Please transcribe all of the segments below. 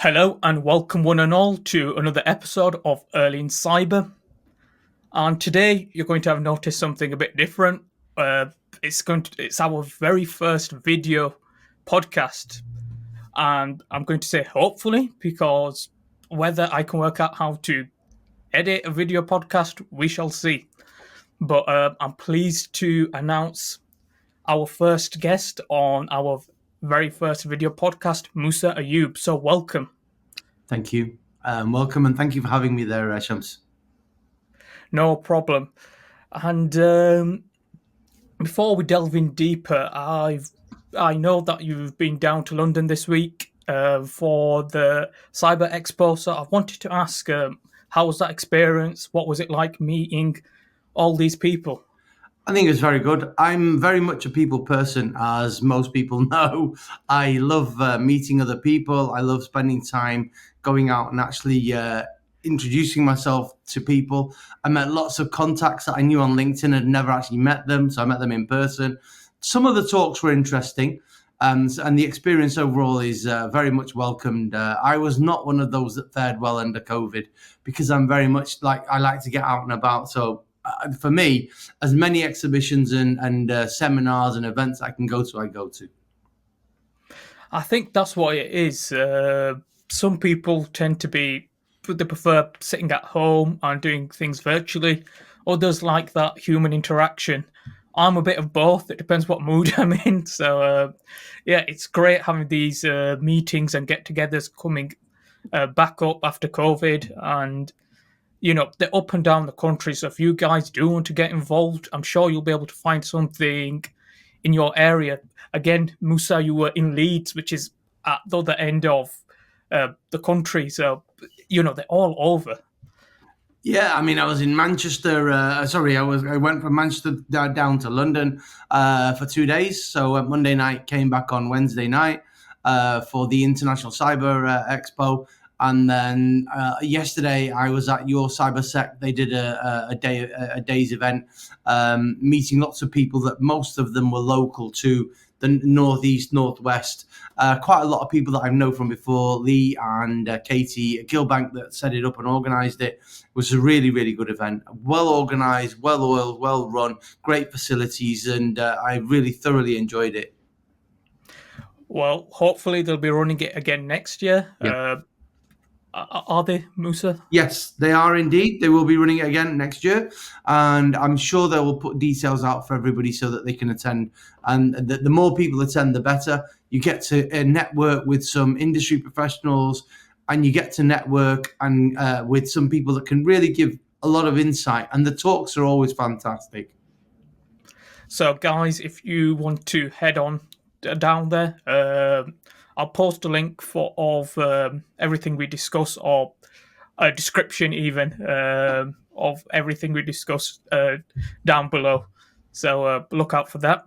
Hello and welcome one and all to another episode of Early in Cyber. And today you're going to have noticed something a bit different. It's our very first video podcast, and I'm going to say hopefully, because whether I can work out how to edit a video podcast, we shall see. But I'm pleased to announce our first guest on our very first video podcast, Musa Ayoob. So welcome. Thank you. Welcome, and thank you for having me there, Shams. No problem. And before we delve in deeper, I know that you've been down to London this week for the Cyber Expo. So I wanted to ask, how was that experience? What was it like meeting all these people? I think it was very good. I'm very much a people person, as most people know. I love meeting other people. I love spending time going out and actually introducing myself to people. I met lots of contacts that I knew on LinkedIn, had never actually met them, so I met them in person. Some of the talks were interesting, and the experience overall is very much welcomed. I was not one of those that fared well under COVID, because I'm very much I like to get out and about. So for me, as many exhibitions and seminars and events I can go to, I go to. I think that's what it is. Some people tend to they prefer sitting at home and doing things virtually. Others like that human interaction. I'm a bit of both. It depends what mood I'm in. So, yeah, it's great having these meetings and get-togethers coming back up after COVID. And, you know, they're up and down the country. So if you guys do want to get involved, I'm sure you'll be able to find something in your area. Again, Musa, you were in Leeds, which is at the other end of the country. So, you know, they're all over. Yeah, I mean, I was in Manchester. I went from Manchester down to London for 2 days. So Monday night, came back on Wednesday night for the International Cyber Expo. And then yesterday, I was at your CyberSec. They did a day's event, meeting lots of people that most of them were local to the northeast, northwest. Quite a lot of people that I know from before. Lee and Katie Gilbank that set it up and organised it. It was a really, really good event. Well organised, well oiled, well run, great facilities, and I really thoroughly enjoyed it. Well, hopefully they'll be running it again next year. Yeah. Are they, Musa? Yes, they are indeed. They will be running it again next year, and I'm sure they will put details out for everybody so that they can attend. And the more people attend, the better. You get to network with some industry professionals, and you get to network and with some people that can really give a lot of insight. And the talks are always fantastic. So, guys, if you want to head on down there, I'll post a link of everything we discuss, or a description even of everything we discuss down below. So look out for that.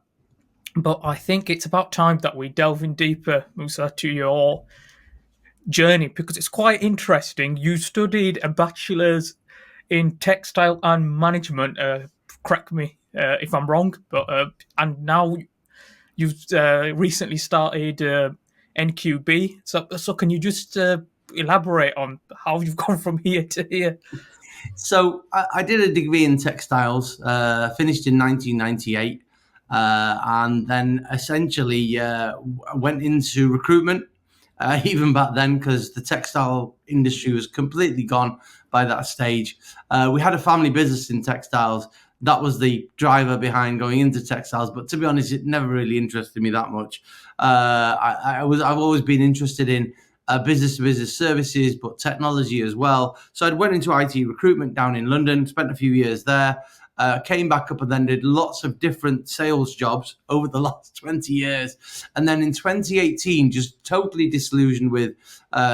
But I think it's about time that we delve in deeper, Musa, to your journey, because it's quite interesting. You studied a bachelor's in textile and management. Correct me if I'm wrong, but and now you've recently started NQB. So can you just elaborate on how you've gone from here to here? So I did a degree in textiles, finished in 1998, and then essentially went into recruitment, even back then, because the textile industry was completely gone by that stage. We had a family business in textiles. That was the driver behind going into textiles. But to be honest, it never really interested me that much. I've always been interested in business-to-business services, but technology as well. So I went into IT recruitment down in London, spent a few years there, came back up and then did lots of different sales jobs over the last 20 years. And then in 2018, just totally disillusioned with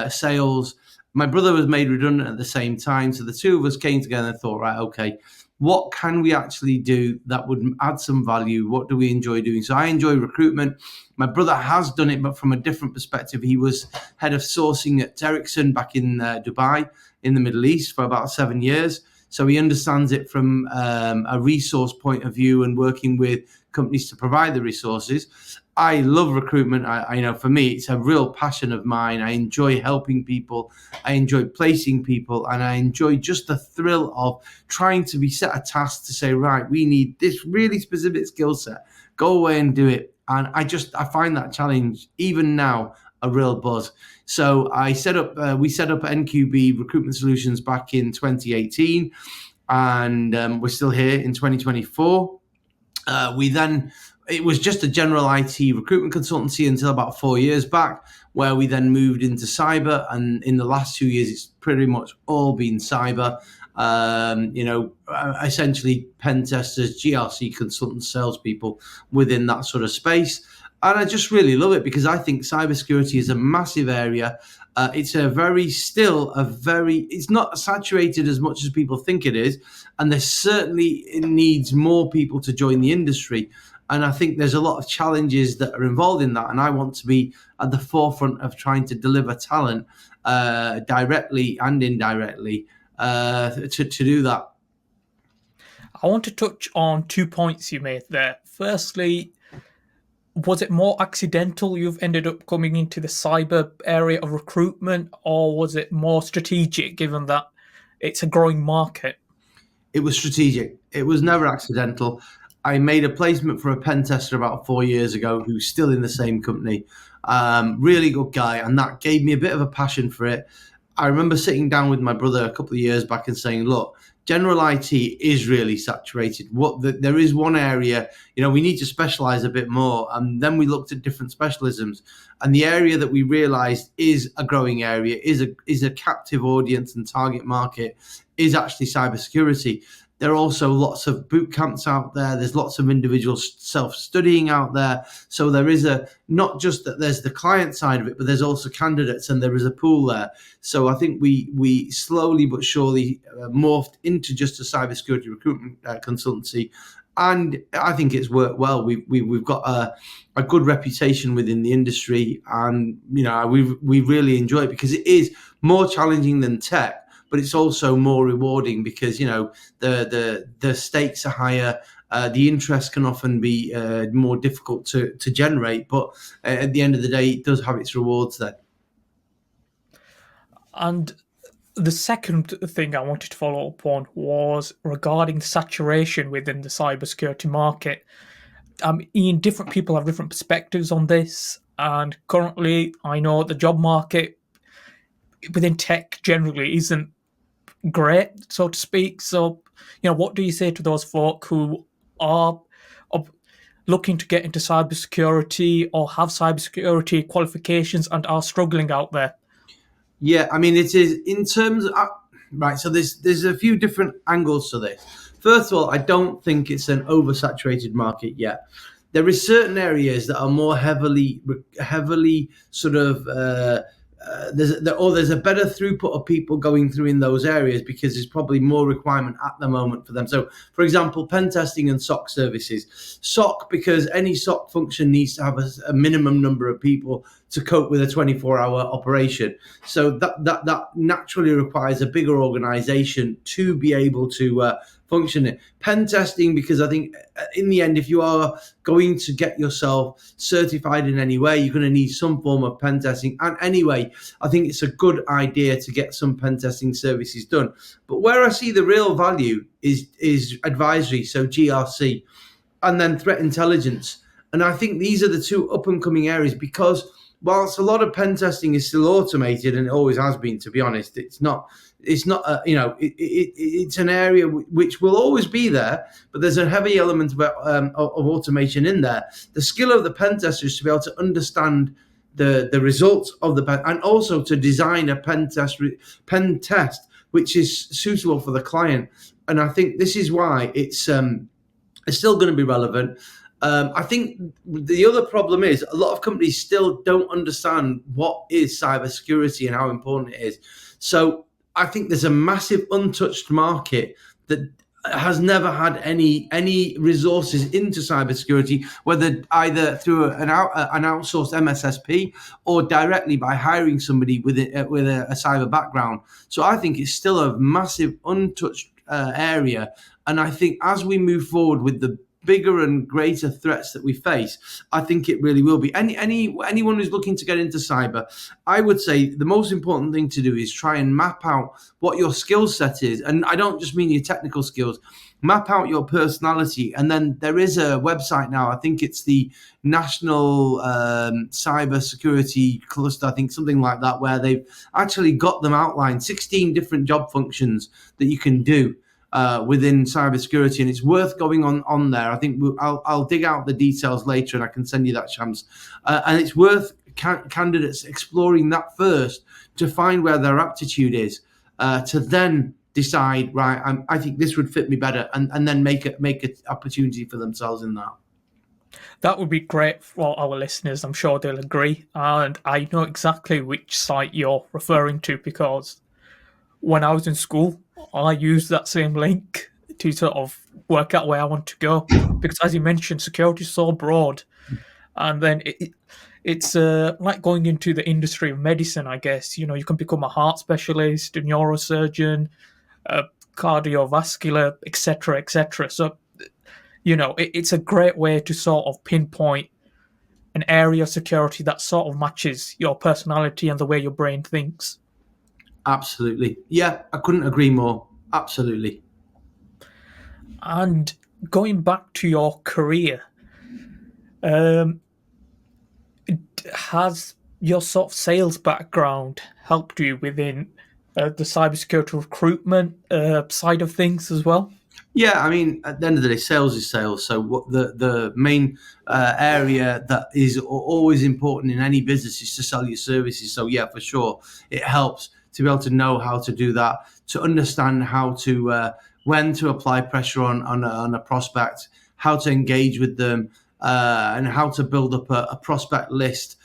sales. My brother was made redundant at the same time. So the two of us came together and thought, right, okay, what can we actually do that would add some value? What do we enjoy doing? So I enjoy recruitment. My brother has done it, but from a different perspective. He was head of sourcing at Ericsson back in Dubai in the Middle East for about 7 years. So he understands it from a resource point of view and working with companies to provide the resources. I love recruitment. For me, it's a real passion of mine. I enjoy helping people. I enjoy placing people, and I enjoy just the thrill of trying to be set a task to say, right, we need this really specific skill set. Go away and do it. And I find that challenge even now a real buzz. So we set up NQB Recruitment Solutions back in 2018, and we're still here in 2024. It was just a general IT recruitment consultancy until about 4 years back, where we then moved into cyber. And in the last 2 years, it's pretty much all been cyber. Essentially pen testers, GRC consultants, salespeople within that sort of space. And I just really love it because I think cybersecurity is a massive area. It's it's not saturated as much as people think it is. And there certainly needs more people to join the industry. And I think there's a lot of challenges that are involved in that. And I want to be at the forefront of trying to deliver talent directly and indirectly to do that. I want to touch on 2 points you made there. Firstly, was it more accidental you've ended up coming into the cyber area of recruitment, or was it more strategic given that it's a growing market? It was strategic. It was never accidental. I made a placement for a pen tester about 4 years ago who's still in the same company. Really good guy, and that gave me a bit of a passion for it. I remember sitting down with my brother a couple of years back and saying, look, general IT is really saturated. There is one area, we need to specialize a bit more. And then we looked at different specialisms, and the area that we realized is a growing area, is a captive audience and target market, is actually cybersecurity. There are also lots of boot camps out there. There's lots of individuals self-studying out there. So there is not just that there's the client side of it, but there's also candidates, and there is a pool there. So I think we slowly but surely morphed into just a cybersecurity recruitment consultancy. And I think it's worked well. We've got a good reputation within the industry, and we really enjoy it because it is more challenging than tech. But it's also more rewarding because the stakes are higher. The interest can often be more difficult to generate, but at the end of the day, it does have its rewards there. And the second thing I wanted to follow up on was regarding saturation within the cybersecurity market. Ian, different people have different perspectives on this, and currently, I know the job market within tech generally isn't great, so to speak. So, what do you say to those folk who are looking to get into cybersecurity or have cybersecurity qualifications and are struggling out there? Yeah, I mean, it is in terms of, right. So there's a few different angles to this. First of all, I don't think it's an oversaturated market yet. There is certain areas that are more heavily sort of there's a better throughput of people going through in those areas because there's probably more requirement at the moment for them. So, for example, pen testing and SOC services. SOC, because any SOC function needs to have a minimum number of people to cope with a 24-hour operation. So that naturally requires a bigger organization to be able to function it. Pen testing, because I think in the end, if you are going to get yourself certified in any way, you're going to need some form of pen testing. And anyway, I think it's a good idea to get some pen testing services done. But where I see the real value is advisory, so GRC, and then threat intelligence. And I think these are the two up and coming areas because whilst a lot of pen testing is still automated, and it always has been, to be honest, it's not it's an area which will always be there, but there's a heavy element of automation in there. The skill of the pen tester is to be able to understand the results of the pen, and also to design a pen test which is suitable for the client. And I think this is why it's still going to be relevant. I think the other problem is a lot of companies still don't understand what is cybersecurity and how important it is. So I think there's a massive untouched market that has never had any resources into cybersecurity, whether either through an outsourced MSSP or directly by hiring somebody with a cyber background. So I think it's still a massive untouched area. And I think as we move forward with the bigger and greater threats that we face, I think it really will be. Anyone who's looking to get into cyber, I would say the most important thing to do is try and map out what your skill set is. And I don't just mean your technical skills. Map out your personality. And then there is a website now, I think it's the National Cybersecurity Cluster, I think something like that, where they've actually got them outlined, 16 different job functions that you can do within cybersecurity, and it's worth going on there. I think I'll dig out the details later, and I can send you that, Shams. And it's worth candidates exploring that first to find where their aptitude is, to then decide, right, I think this would fit me better, and then make an opportunity for themselves in that. That would be great for our listeners. I'm sure they'll agree. And I know exactly which site you're referring to, because when I was in school, I used that same link to sort of work out where I want to go. Because as you mentioned, security is so broad. And then it's like going into the industry of medicine, I guess. You know, you can become a heart specialist, a neurosurgeon, a cardiovascular, etc., etc. So, you know, it's a great way to sort of pinpoint an area of security that sort of matches your personality and the way your brain thinks. Absolutely. Yeah, I couldn't agree more. Absolutely. And going back to your career, has your sort of sales background helped you within the cybersecurity recruitment side of things as well? Yeah, I mean, at the end of the day, sales is sales. So what the main area that is always important in any business is to sell your services. So yeah, for sure, it helps to be able to know how to do that, to understand how to when to apply pressure on a prospect, how to engage with them, and how to build up a prospect list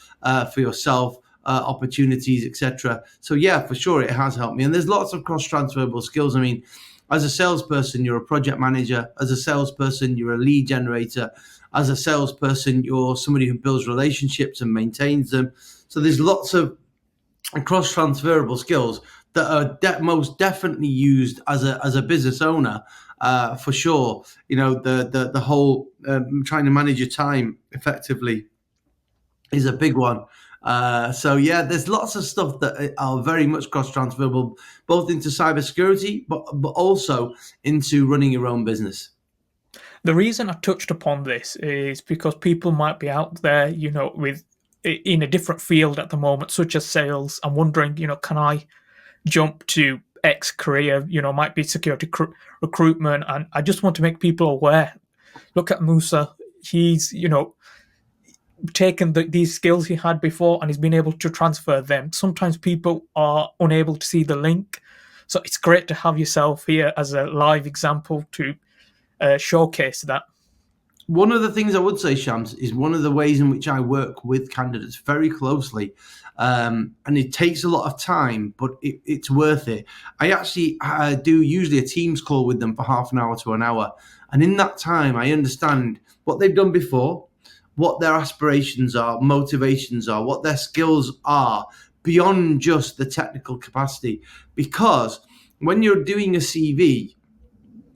for yourself. Opportunities, etc. So yeah, for sure, it has helped me. And there's lots of cross transferable skills. I mean, as a salesperson, you're a project manager. As a salesperson, you're a lead generator. As a salesperson, you're somebody who builds relationships and maintains them. So there's lots of cross transferable skills that are most definitely used as a business owner, for sure. You know, the whole trying to manage your time effectively is a big one. So yeah, there's lots of stuff that are very much cross transferable, both into cybersecurity, but also into running your own business. The reason I touched upon this is because people might be out there, you know, with in a different field at the moment, such as sales, and wondering, you know, can I jump to X career? You know, might be security recruitment, and I just want to make people aware. Look at Musa; he's, you know, taken these skills he had before and he's been able to transfer them. Sometimes people are unable to see the link, so it's great to have yourself here as a live example to showcase that. One of the things I would say, Shams, is one of the ways in which I work with candidates very closely, and it takes a lot of time, but it's worth it. I actually do usually a Teams call with them for half an hour to an hour, and in that time, I understand what they've done before, what their aspirations are, motivations are, what their skills are beyond just the technical capacity. Because when you're doing a CV,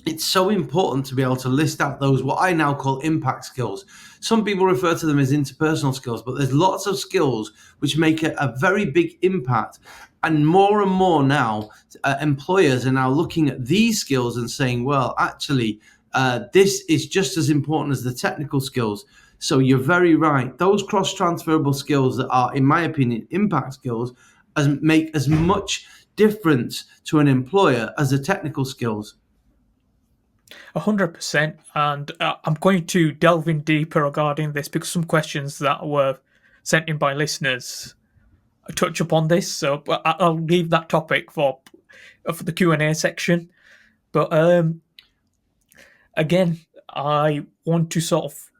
it's so important to be able to list out those, what I now call impact skills. Some people refer to them as interpersonal skills, but there's lots of skills which make a very big impact. And more now, employers are now looking at these skills and saying, well, actually, this is just as important as the technical skills. So you're very right. Those cross-transferable skills that are, in my opinion, impact skills, make as much difference to an employer as the technical skills. 100%. And I'm going to delve in deeper regarding this because some questions that were sent in by listeners touch upon this. So I'll leave that topic for the Q&A section. But again, I want to sort of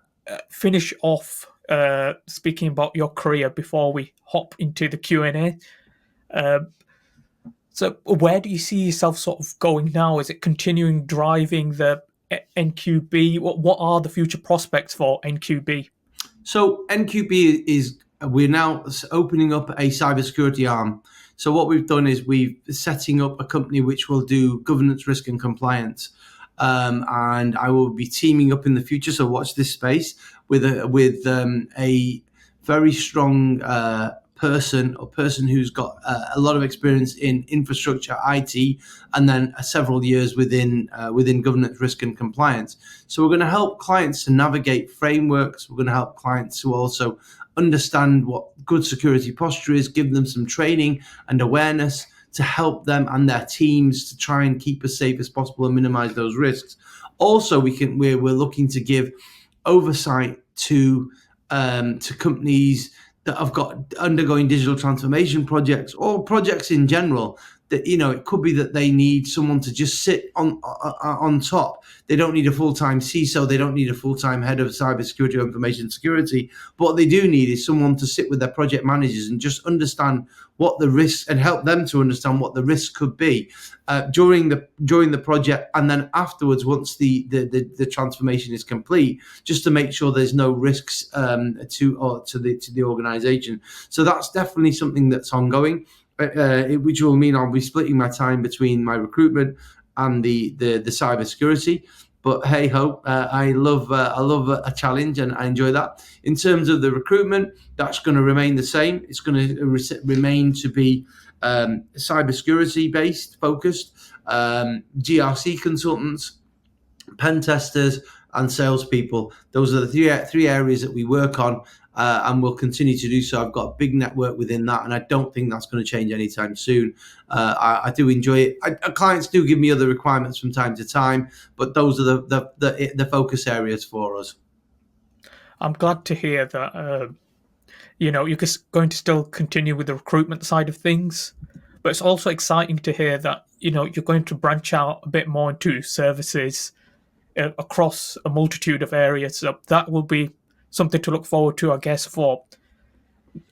finish off speaking about your career before we hop into the Q&A. So where do you see yourself sort of going now? Is it continuing driving the NQB? What are the future prospects for NQB? So NQB we're now opening up a cybersecurity arm. So what we've done is we're setting up a company which will do governance, risk and compliance. and I will be teaming up in the future. So watch this space with a very strong person who's got a lot of experience in infrastructure, IT, and then several years within governance, risk, and compliance. So we're going to help clients to navigate frameworks. We're going to help clients to also understand what good security posture is, give them some training and awareness to help them and their teams to try and keep as safe as possible and minimize those risks. Also, we're looking to give oversight to companies that have got undergoing digital transformation projects or projects in general. That, it could be that they need someone to just sit on top. They don't need a full-time CISO. They don't need a full-time head of cybersecurity or information security. But what they do need is someone to sit with their project managers and just understand what the risks, and help them to understand what the risks could be during the project, and then afterwards, once the transformation is complete, just to make sure there's no risks to the organization. So that's definitely something that's ongoing. Which will mean I'll be splitting my time between my recruitment and the cybersecurity. But hey ho, I love a challenge, and I enjoy that. In terms of the recruitment, that's going to remain the same. It's going to remain to be cybersecurity based, focused, GRC consultants, pen testers, and salespeople. Those are the three areas that we work on, and we'll continue to do so. I've got a big network within that, and I don't think that's going to change anytime soon. I do enjoy it. Clients do give me other requirements from time to time, but those are the focus areas for us. I'm glad to hear that you're just going to still continue with the recruitment side of things, but it's also exciting to hear that you're going to branch out a bit more into services across a multitude of areas. So that will be something to look forward to, I guess, for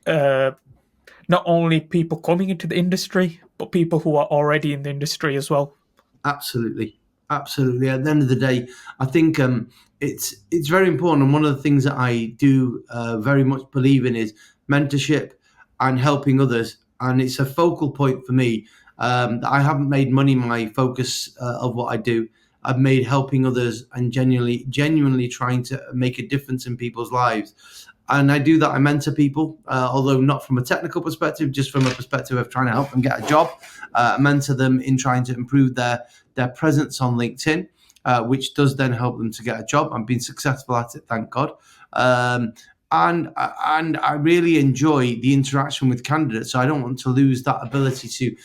not only people coming into the industry, but people who are already in the industry as well. Absolutely. At the end of the day, I think it's very important. And one of the things that I do very much believe in is mentorship and helping others. And it's a focal point for me. I haven't made money my focus of what I do. I've made helping others and genuinely trying to make a difference in people's lives. And I do that. I mentor people, although not from a technical perspective, just from a perspective of trying to help them get a job. I mentor them in trying to improve their presence on LinkedIn, which does then help them to get a job. I've been successful at it, thank God. And I really enjoy the interaction with candidates. So I don't want to lose that ability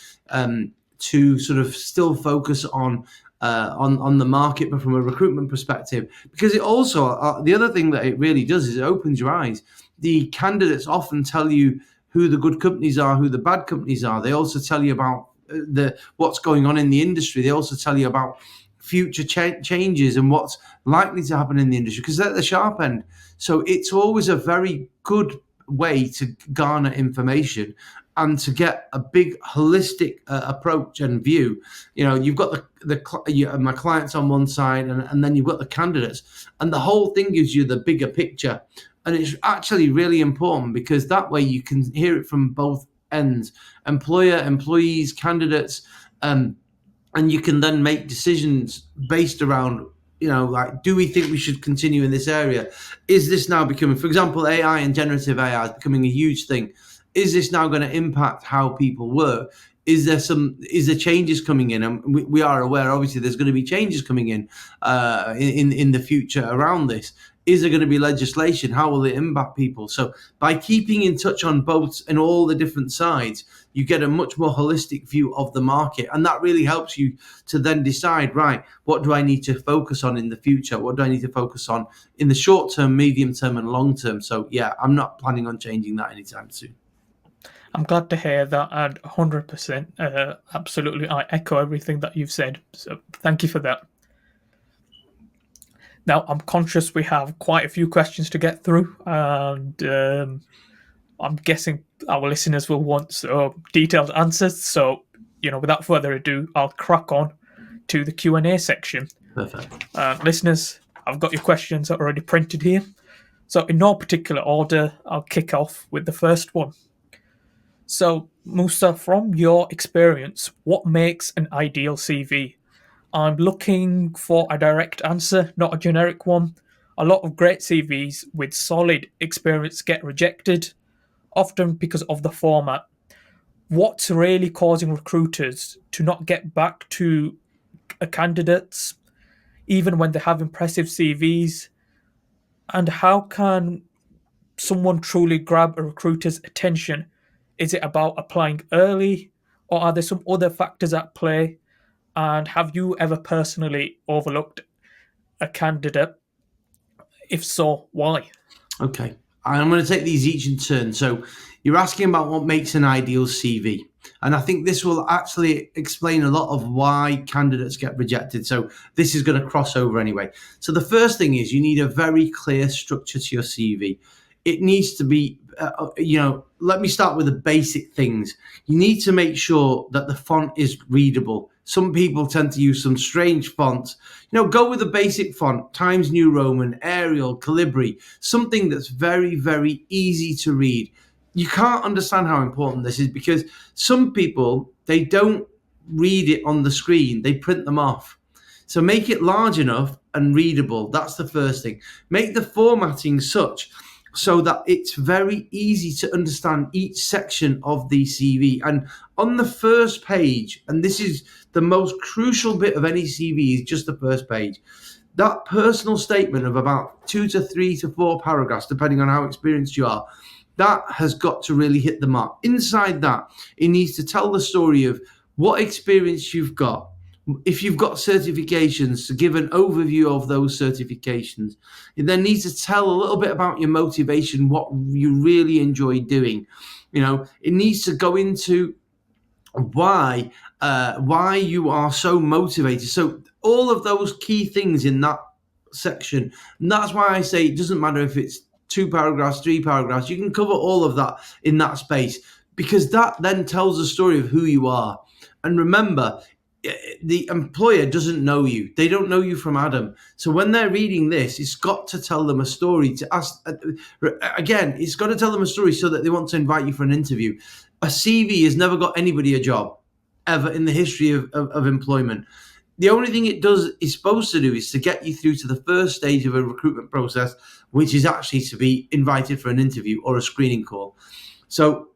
to sort of still focus on the market, but from a recruitment perspective, because it also the other thing that it really does is it opens your eyes. The candidates often tell you who the good companies are, who the bad companies are. They also tell you about what's going on in the industry. They also tell you about future changes and what's likely to happen in the industry, because they're at the sharp end. So it's always a very good way to garner information and to get a big holistic approach and view. You've got my clients on one side, and then you've got the candidates, and the whole thing gives you the bigger picture. And it's actually really important, because that way you can hear it from both ends: employer, employees, candidates, and you can then make decisions based around, like, do we think we should continue in this area? Is this now becoming, for example, AI and generative AI is becoming a huge thing. Is this now going to impact how people work? Is there changes coming in? And we are aware, obviously, there's going to be changes coming in the future around this. Is there going to be legislation? How will it impact people? So by keeping in touch on both and all the different sides, you get a much more holistic view of the market. And that really helps you to then decide, right, what do I need to focus on in the future? What do I need to focus on in the short term, medium term, and long term? So yeah, I'm not planning on changing that anytime soon. I'm glad to hear that, and 100%, absolutely, I echo everything that you've said. So thank you for that. Now, I'm conscious we have quite a few questions to get through, and I'm guessing our listeners will want detailed answers. So, without further ado, I'll crack on to the Q&A section. Perfect. Listeners, I've got your questions already printed here. So in no particular order, I'll kick off with the first one. So, Musa, from your experience, what makes an ideal CV? I'm looking for a direct answer, not a generic one. A lot of great CVs with solid experience get rejected, often because of the format. What's really causing recruiters to not get back to candidates, even when they have impressive CVs? And how can someone truly grab a recruiter's attention? Is it about applying early, or are there some other factors at play? And have you ever personally overlooked a candidate? If so, why? Okay. I'm going to take these each in turn. So you're asking about what makes an ideal CV. And I think this will actually explain a lot of why candidates get rejected. So this is going to cross over anyway. So the first thing is you need a very clear structure to your CV. It needs to be, let me start with the basic things. You need to make sure that the font is readable. Some people tend to use some strange fonts. Go with the basic font, Times New Roman, Arial, Calibri, something that's very, very easy to read. You can't understand how important this is because some people, they don't read it on the screen, they print them off. So make it large enough and readable. That's the first thing. Make the formatting such so that it's very easy to understand each section of the CV. And on the first page, and this is the most crucial bit of any CV, is just the first page. That personal statement of about 2 to 3 to 4 paragraphs, depending on how experienced you are, that has got to really hit the mark. Inside that, it needs to tell the story of what experience you've got. If you've got certifications, to give an overview of those certifications. It then needs to tell a little bit about your motivation, what you really enjoy doing. It needs to go into why you are so motivated. So all of those key things in that section. And that's why I say it doesn't matter if it's 2 paragraphs, 3 paragraphs. You can cover all of that in that space because that then tells the story of who you are. And remember, the employer doesn't know you. They don't know you from Adam. So when they're reading this, it's got to tell them a story. It's got to tell them a story so that they want to invite you for an interview. A CV has never got anybody a job ever in the history of employment. The only thing it is supposed to do is to get you through to the first stage of a recruitment process, which is actually to be invited for an interview or a screening call. So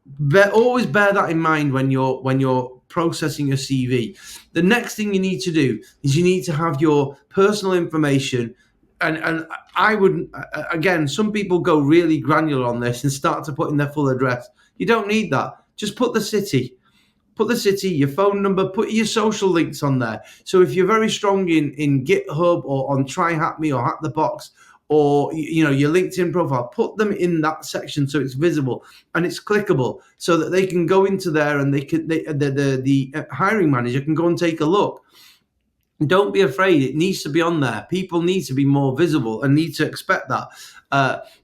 always bear that in mind when you're processing your CV. The next thing you need to do is you need to have your personal information. And I would, again, some people go really granular on this and start to put in their full address. You don't need that. Just put the city, your phone number, put your social links on there. So if you're very strong in GitHub or on TryHackMe or Hack the Box, or your LinkedIn profile, put them in that section so it's visible and it's clickable, so that they can go into there and the hiring manager can go and take a look. Don't be afraid. It needs to be on there. People need to be more visible and need to expect that.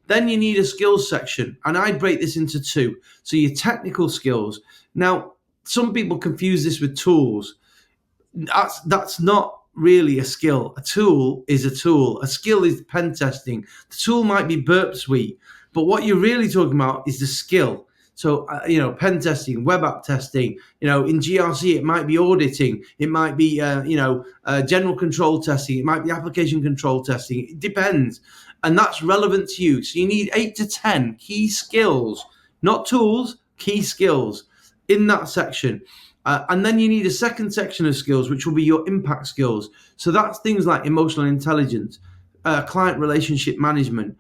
Then you need a skills section, and I'd break this into 2. So your technical skills. Now, some people confuse this with tools. That's not really a skill. A tool is a tool. A skill is pen testing. The tool might be Burp Suite, but what you're really talking about is the skill. So, pen testing, web app testing, in GRC, it might be auditing. It might be, general control testing. It might be application control testing. It depends. And that's relevant to you. So you need 8 to 10 key skills, not tools, key skills in that section. And then you need a second section of skills, which will be your impact skills. So that's things like emotional intelligence, client relationship management,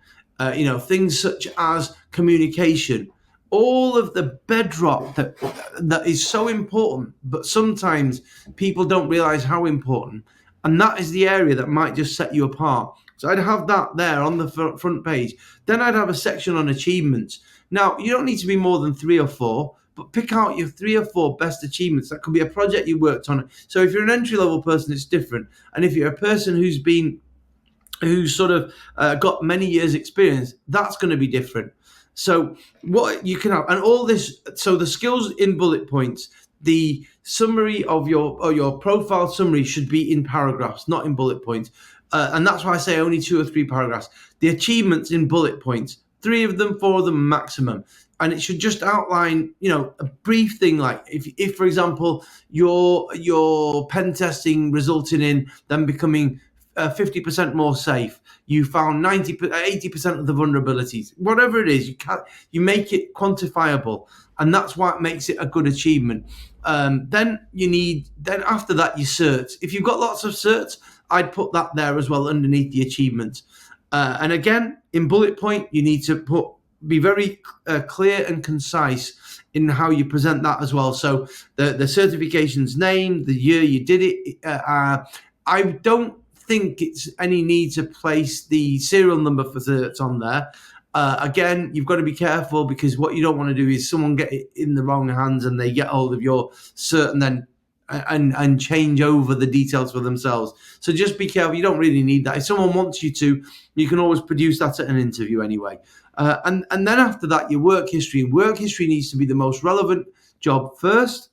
things such as communication, all of the bedrock that is so important, but sometimes people don't realize how important. And that is the area that might just set you apart. So I'd have that there on the front page. Then I'd have a section on achievements. Now, you don't need to be more than 3 or 4. But pick out your 3 or 4 best achievements. That could be a project you worked on. So if you're an entry-level person, it's different. And if you're a person who's sort of got many years experience, that's going to be different. So what you can have, and all this, so the skills in bullet points, the summary of your profile summary should be in paragraphs, not in bullet points. And that's why I say only 2 or 3 paragraphs. The achievements in bullet points, 3 of them, 4 of them maximum. and it should just outline, a brief thing like if for example, your pen testing resulted in them becoming 50% more safe. You found 80% of the vulnerabilities. Whatever it is, you make it quantifiable, and that's what makes it a good achievement. Then after that, your certs. If you've got lots of certs, I'd put that there as well underneath the achievements. And again, in bullet point, you need to be very clear and concise in how you present that as well. So the certification's name, the year you did it. I don't think it's any need to place the serial number for certs on there. Again, you've got to be careful, because what you don't want to do is someone get it in the wrong hands and they get hold of your cert and then and change over the details for themselves. So just be careful. You don't really need that. If someone wants you to, you can always produce that at an interview anyway. And then after that, your work history. Work history needs to be the most relevant job first,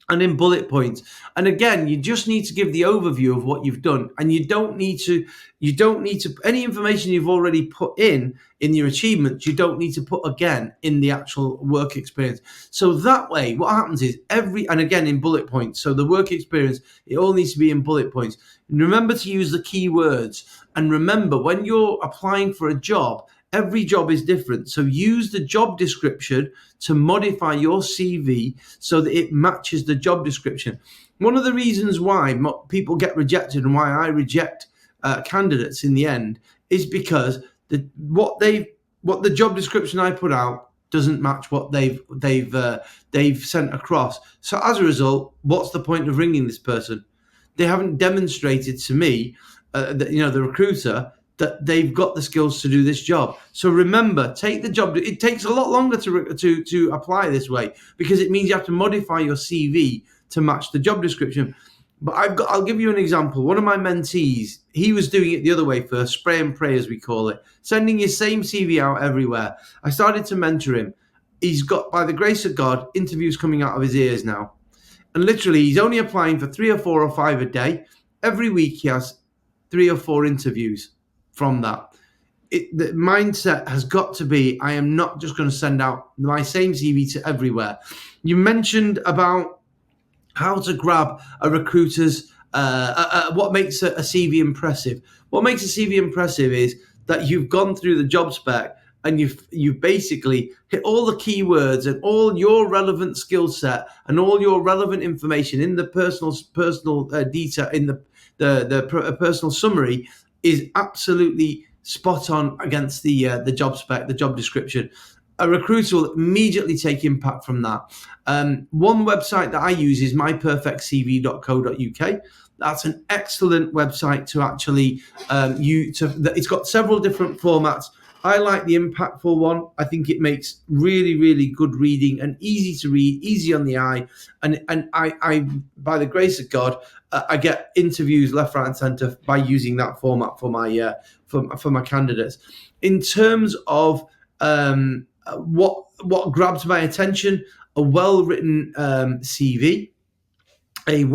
and in bullet points. And again, you just need to give the overview of what you've done, and you don't need to any information you've already put in your achievements, you don't need to put again in the actual work experience. So that way, what happens is and again in bullet points. So the work experience, it all needs to be in bullet points. And remember to use the keywords. And remember, when you're applying for a job, every job is different. So use the job description to modify your CV so that it matches the job description. One of the reasons why people get rejected and why I reject candidates in the end is because what the job description I put out doesn't match what they've sent across. So as a result, what's the point of ringing this person? They haven't demonstrated to me, the recruiter, that they've got the skills to do this job. So remember, take the job. It takes a lot longer to apply this way, because it means you have to modify your CV to match the job description. But I'll give you an example. One of my mentees, he was doing it the other way first, spray and pray as we call it, sending his same CV out everywhere. I started to mentor him. He's got, by the grace of God, interviews coming out of his ears now. And literally, he's only applying for 3 or 4 or 5 a day. Every week he has 3 or 4 interviews from that. The mindset has got to be, I am not just going to send out my same CV to everywhere. You mentioned about how to grab a recruiter's, what makes a CV impressive. What makes a CV impressive is that you've gone through the job spec and you've basically hit all the keywords and all your relevant skill set and all your relevant information in the personal detail, in the personal summary, is absolutely spot on against the job spec, the job description. A recruiter will immediately take impact from that. One website that I use is myperfectcv.co.uk. That's an excellent website to actually it's got several different formats. I like the impactful one. I think it makes really, really good reading and easy to read, easy on the eye. And I by the grace of God, I get interviews left, right, and centre by using that format for my for my candidates. In terms of what grabs my attention, a well-written CV, in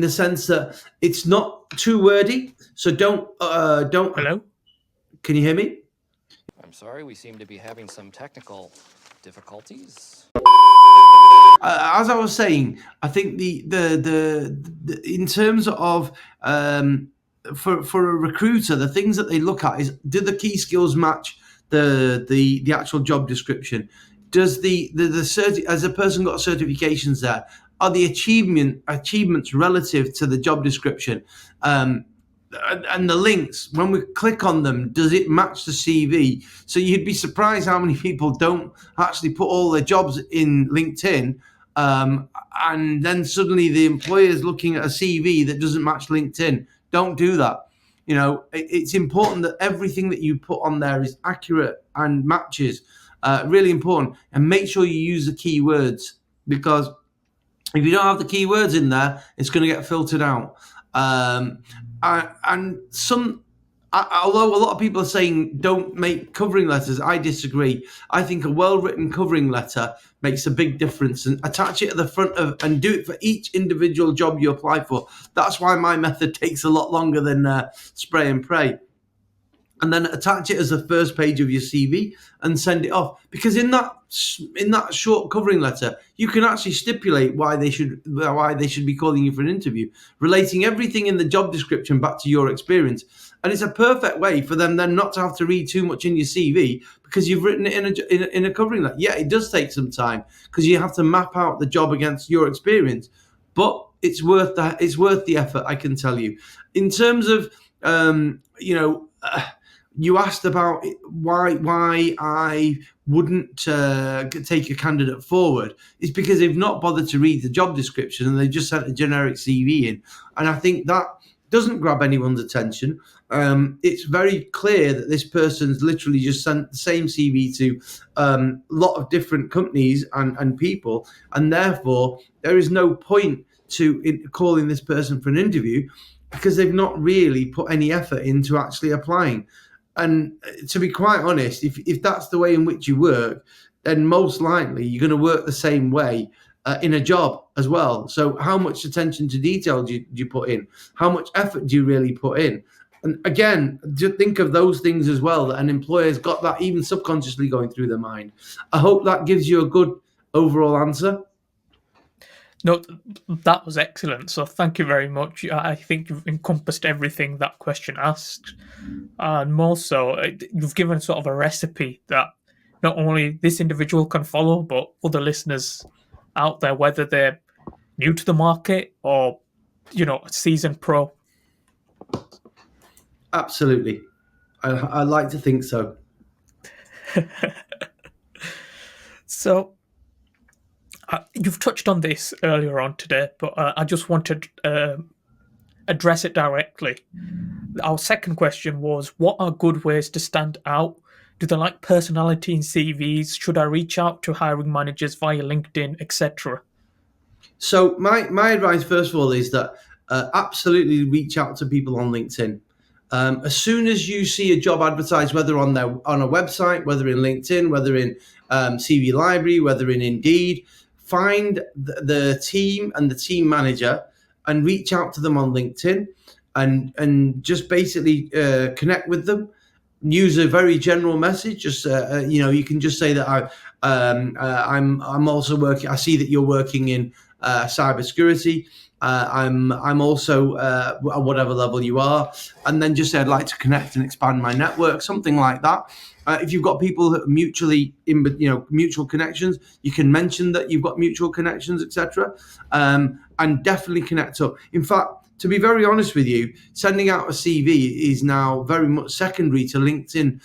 the sense that it's not too wordy. So don't. Hello? Can you hear me? I'm sorry, we seem to be having some technical difficulties. As I was saying, I think the in terms of for a recruiter, the things that they look at is, do the key skills match the actual job description? Does the as a person got certifications there? Are the achievements relative to the job description? And the links, when we click on them, does it match the CV? So you'd be surprised how many people don't actually put all their jobs in LinkedIn, and then suddenly the employer's looking at a CV that doesn't match LinkedIn. Don't do that. It's important that everything that you put on there is accurate and matches. Really important. And make sure you use the keywords, because if you don't have the keywords in there, it's going to get filtered out. Although a lot of people are saying don't make covering letters, I disagree. I think a well-written covering letter makes a big difference, and attach it at the front of, and do it for each individual job you apply for. That's why my method takes a lot longer than spray and pray. and then attach it as the first page of your CV and send it off. Because in that short covering letter, you can actually stipulate why they should be calling you for an interview, relating everything in the job description back to your experience. And it's a perfect way for them then not to have to read too much in your CV, because you've written it in a covering letter. Yeah, it does take some time because you have to map out the job against your experience, but it's worth that. It's worth the effort, I can tell you. In terms of you asked about why I wouldn't take a candidate forward. It's because they've not bothered to read the job description and they just sent a generic CV in. And I think that doesn't grab anyone's attention. It's very clear that this person's literally just sent the same CV to a lot of different companies and people. And therefore, there is no point to calling this person for an interview, because they've not really put any effort into actually applying. And to be quite honest, if that's the way in which you work, then most likely you're going to work the same way in a job as well. So how much attention to detail do you put in? How much effort do you really put in? And again, just think of those things as well, that an employer's got that even subconsciously going through their mind. I hope that gives you a good overall answer. No, that was excellent. So thank you very much. I think you've encompassed everything that question asked. And more so, you've given sort of a recipe that not only this individual can follow, but other listeners out there, whether they're new to the market or, a seasoned pro. Absolutely. I like to think so. So, you've touched on this earlier on today, but I just wanted to address it directly. Our second question was, what are good ways to stand out? Do they like personality in CVs? Should I reach out to hiring managers via LinkedIn, etc.? So my advice, first of all, is that absolutely reach out to people on LinkedIn. As soon as you see a job advertised, whether on a website, whether in LinkedIn, whether in CV Library, whether in Indeed, find the team and the team manager and reach out to them on LinkedIn and just basically connect with them. Use a very general message. Just you can just say that I'm also working. I see that you're working in cybersecurity. I'm also at whatever level you are, and then just say I'd like to connect and expand my network, something like that. If you've got people that are mutually mutual connections, you can mention that you've got mutual connections, etc. And definitely connect up. In fact, to be very honest with you, sending out a CV is now very much secondary to LinkedIn.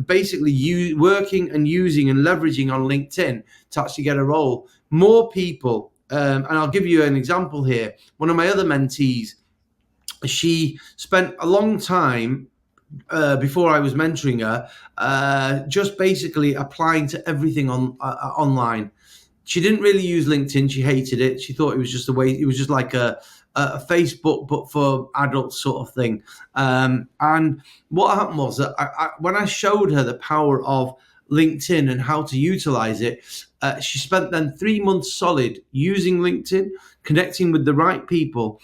Basically, working and using and leveraging on LinkedIn to actually get a role. More people. And I'll give you an example here. One of my other mentees, she spent a long time before I was mentoring her, just basically applying to everything online. She didn't really use LinkedIn. She hated it. She thought it was just it was just like a Facebook, but for adults sort of thing. And what happened was that when I showed her the power of LinkedIn and how to utilize it, she spent then 3 months solid using LinkedIn, connecting with the right people.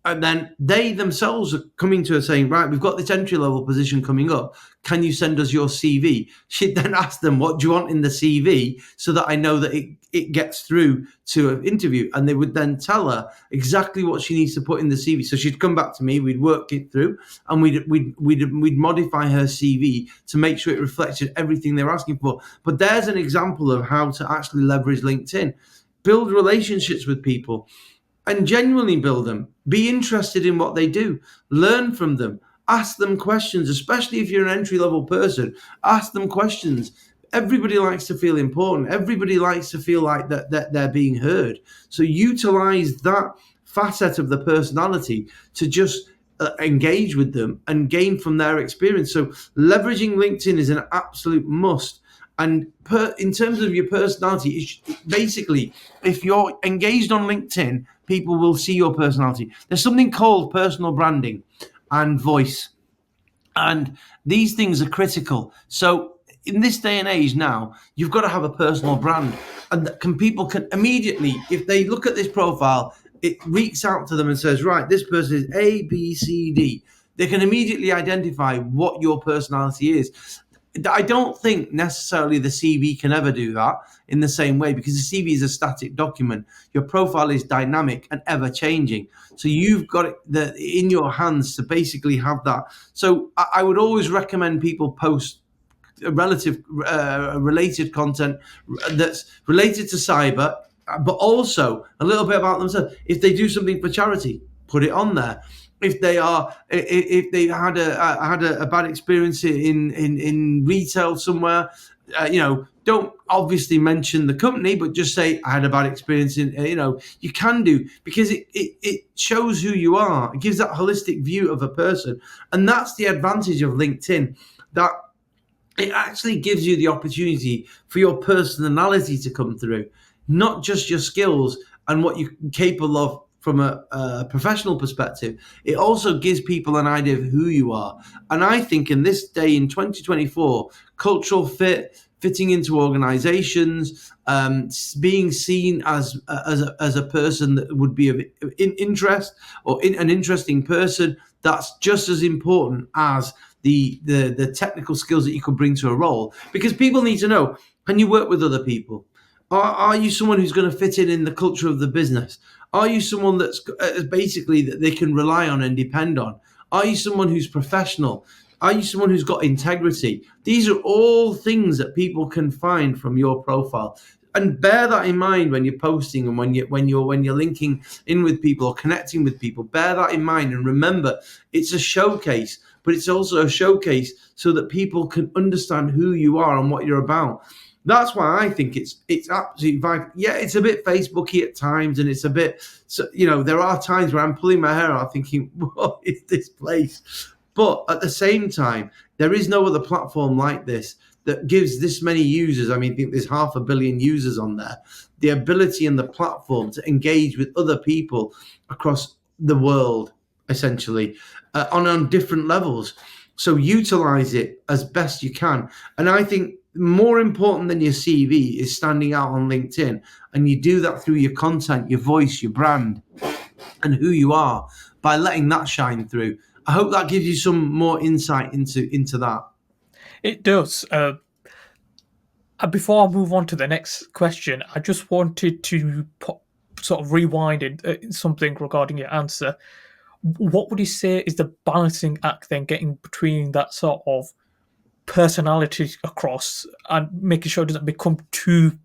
And then they themselves are coming to her saying, right, we've got this entry-level position coming up. Can you send us your CV? She'd then ask them, what do you want in the CV, so that I know that it gets through to an interview. And they would then tell her exactly what she needs to put in the CV. So she'd come back to me, we'd work it through, and we'd modify her CV to make sure it reflected everything they were asking for. But there's an example of how to actually leverage LinkedIn. Build relationships with people. And genuinely build them. Be interested in what they do. Learn from them. Ask them questions, especially if you're an entry-level person. Ask them questions. Everybody likes to feel important. Everybody likes to feel like that they're being heard. So utilize that facet of the personality to just engage with them and gain from their experience. So leveraging LinkedIn is an absolute must. And in terms of your personality, basically, if you're engaged on LinkedIn, people will see your personality. There's something called personal branding and voice. And these things are critical. So in this day and age now, you've got to have a personal brand. And people can immediately, if they look at this profile, it reaches out to them and says, right, this person is A, B, C, D. They can immediately identify what your personality is. I don't think necessarily the CV can ever do that in the same way, because the CV is a static document. Your profile is dynamic and ever changing. So you've got it in your hands to basically have that. So I would always recommend people post related content that's related to cyber, but also a little bit about themselves. If they do something for charity, put it on there. If they had a bad experience in retail somewhere, don't obviously mention the company, but just say I had a bad experience in, you can do, because it shows who you are. It gives that holistic view of a person. And that's the advantage of LinkedIn, that it actually gives you the opportunity for your personality to come through, not just your skills and what you're capable of from a professional perspective. It also gives people an idea of who you are. And I think in this day, in 2024, cultural fit, fitting into organizations, being seen as a person that would be of interest, or an interesting person, that's just as important as the technical skills that you could bring to a role. Because people need to know, can you work with other people? Are you someone who's going to fit in the culture of the business? Are you someone that's basically that they can rely on and depend on? Are you someone who's professional? Are you someone who's got integrity? These are all things that people can find from your profile. And bear that in mind when you're posting, and when you're linking in with people or connecting with people. Bear that in mind, and remember, it's a showcase, but it's also a showcase so that people can understand who you are and what you're about. That's why I think it's absolutely vital. Yeah, it's a bit Facebooky at times, and it's a bit, there are times where I'm pulling my hair out thinking, what is this place? But at the same time, there is no other platform like this that gives this many users. I mean, I think there's 500 million users on there. The ability and the platform to engage with other people across the world, essentially, on different levels. So utilize it as best you can. And I think more important than your CV is standing out on LinkedIn. And you do that through your content, your voice, your brand, and who you are, by letting that shine through. I hope that gives you some more insight into that. It does. Before I move on to the next question, I just wanted to sort of rewind something regarding your answer. What would you say is the balancing act then, getting between that sort of personality across and making sure it doesn't become too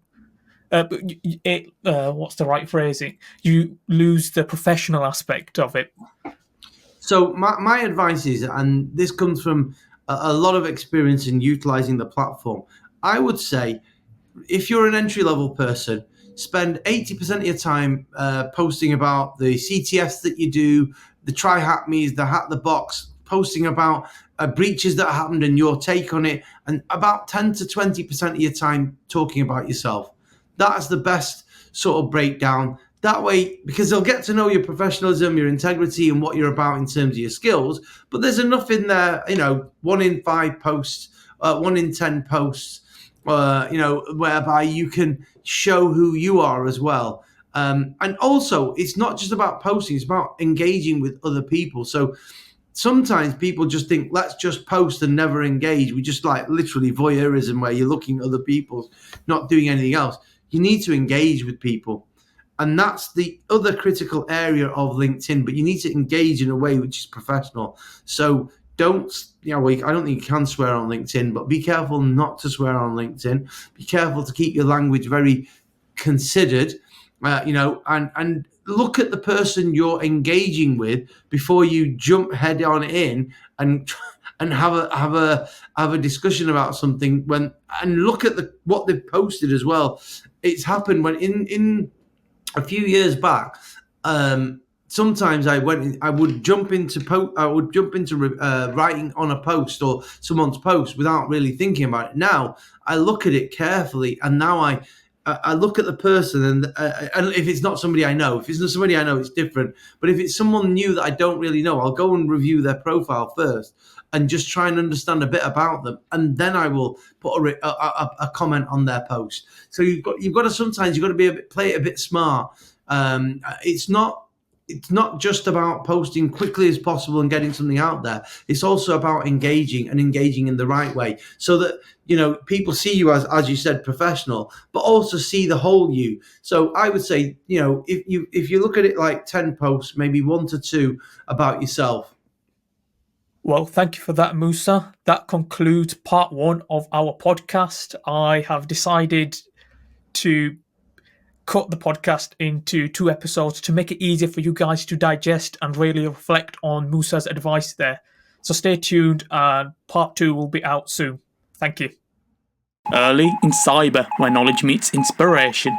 what's the right phrasing? You lose the professional aspect of it. So my advice is, and this comes from a lot of experience in utilizing the platform, I would say, if you're an entry-level person, spend 80% of your time posting about the CTFs that you do, the try-hack me's, the hack the box, posting about breaches that happened and your take on it, and about 10 to 20% of your time talking about yourself. That's the best sort of breakdown. That way, because they'll get to know your professionalism, your integrity, and what you're about in terms of your skills. But there's enough in there, 1 in 5 posts, 1 in 10 posts, whereby you can show who you are as well. And also, it's not just about posting, it's about engaging with other people. So sometimes people just think, let's just post and never engage. We just like literally voyeurism, where you're looking at other people's, not doing anything else. You need to engage with people. And that's the other critical area of LinkedIn, but you need to engage in a way which is professional. So don't, I don't think you can swear on LinkedIn, but be careful not to swear on LinkedIn. Be careful to keep your language very considered, and look at the person you're engaging with before you jump head on in and have a discussion about something. And look at what they've posted as well. It's happened when in a few years back. Sometimes I would jump into writing on a post or someone's post without really thinking about it. Now I look at it carefully, and now I look at the person, and if it's not somebody I know, it's different. But if it's someone new that I don't really know, I'll go and review their profile first and just try and understand a bit about them, and then I will put a comment on their post. So you've got to sometimes play it a bit smart. It's not it's not just about posting quickly as possible and getting something out there. It's also about engaging in the right way, so that people see you as you said, professional, but also see the whole you. So I would say, if you look at it like 10 posts, maybe 1 to 2 about yourself. Well, thank you for that, Musa. That concludes part 1 of our podcast. I have decided to cut the podcast into 2 episodes to make it easier for you guys to digest and really reflect on Musa's advice there. So stay tuned, and part 2 will be out soon. Thank you. Early in cyber, where knowledge meets inspiration.